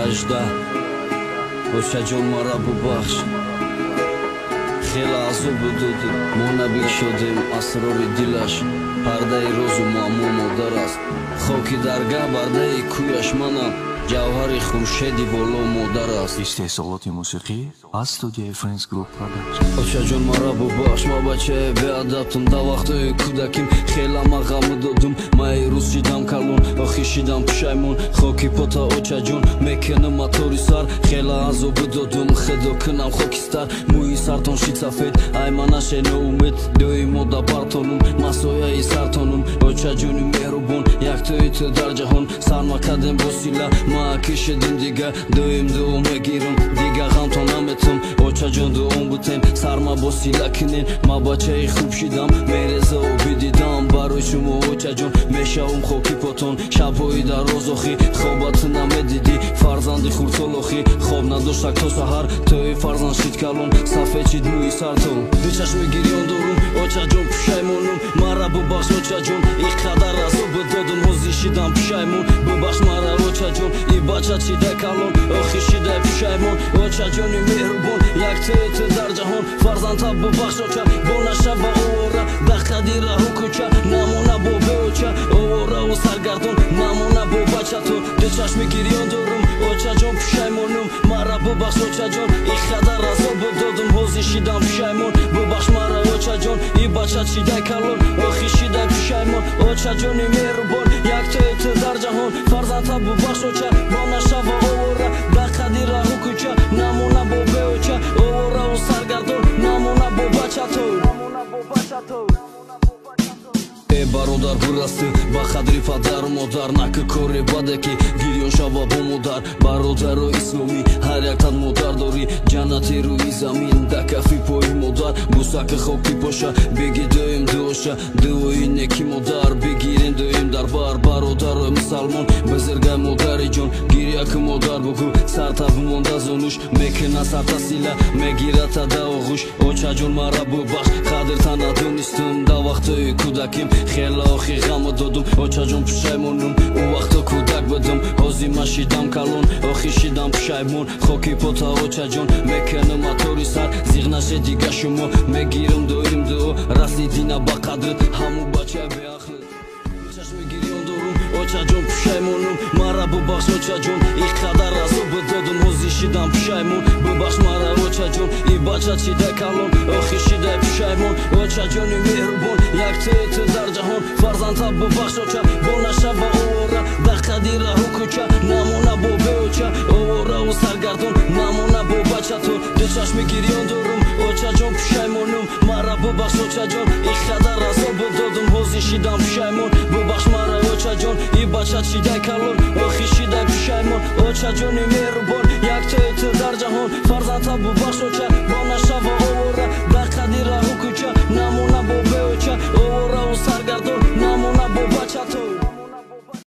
18 Очаҷон мара бубахш хела азобу доду мо набик шудем асрори дилаш пардаи розу маъму модар аст хоки даргаҳ бардаи кӯяш манам ҷавҳари хуршеди боло модар аст. Истеҳсолоти мусиқӣ аз студияи Friends Group Production. Очаҷон мара бубахш ма бачае беадабтум да вақтҳои кӯдаким хела ма ғаму додум маи рӯз шидам калон охи шидам пушаймон хоки пота очаҷон мекунам атори сар хела азобу додум хедо кунам хокистар мӯи сартон шид сафед ай манаше ноумед доимо да бартонум масояи сартонум очаҷони меҳрубон яктои ту дар ҷаҳон сарма кардем бо сила ма кишидим дига доим дуо мегирам дига ғамтон наметам очаҷон дуом бутем сарма бо сила кинен ма бачаи хуб шидам мереза оби дидам барои шумо очаҷон мешавам хоки потон шабҳои дароз охи хобат намедидӣ фарзанди хурдсолохи хоб надоштак то саҳар тои фарзанд шид калон сафед мӯи сартон дучашми гирён дорум очаҷон пушаймонум мара бубахш очаҷон и қадар азобу додум ҳозир шидам пушаймон бубахш мара очаҷон и бача чида калон охи шида пушаймон очаҷони меҳрубон яктои ту дар ҷаҳон фарзанда бубахш оча бо нашава овора да қадира ҳукуча намона бо беоча овораву саргардон намона бо бача ту дучашми гирён дорум очаҷон пушаймонум мара бубахш очаҷон и қадар азобу додум ҳозир шидам пушаймон бубахш мара очаҷон и бача чида калон охи шида пушаймон очаҷони меҳрубон яктои ту дар ҷаҳон фарзанда бубахш оча бо нашава овора да қадира ҳукуча намона бо беоча овораву саргардон намона бо бача ту э бародар бурастӣ ба қадри падару модар наки кори баде ки гирён шава бо модар бародару исломӣ ҳар яктан модар дорӣ ҷаннати рӯи замин да кафи пои модар бусаки хоки боша беги доим дуоша дуои неки модар бигирем доим дар бар бародару мусалмон бизиргай модари ҷон гиряки модар бугӯ сарта бимонда зонуш мекуна сарта сила мегирата да оғӯш очаҷон мара бубахш қадрта надонистум да вақтҳои кӯдаким хела охи ғаму додум очаҷон пушаймонум у вақто кӯдак будум ҳозир ма шидам калон охи шидам пушаймон хоки пота очаҷон мекунам атори сар зиғнаше дига шумо мегирам доим дуо расидина ба қадрит ҳаму бача беахлит чашми гирён дорум очаҷон пушаймонум мара бубахш очаҷон и қадар азобу додум ҳозир шидам пушаймон бубахш мара очаҷон и бача чида калон охи шида пушаймон очаҷони меҳрубон яктои ту дар ҷаҳон фарзанда бубахш оча бо нашава овора да қадира ҳукуча намона бо беоча овораву саргардон намона бо бача ту дучашми гирён дорум очаҷон пушаймонум мара бубахш очаҷон и қадар азобу додум ҳозир шидам пушаймон бубахш мара очаҷон и бача чида калон охи шида пушаймон очаҷони меҳрубон яктои ту дар ҷаҳон фарзанда бубахш оча бо нашава овора да қадира ҳукуча намона бо беоча овораву саргардон намона бо бача ту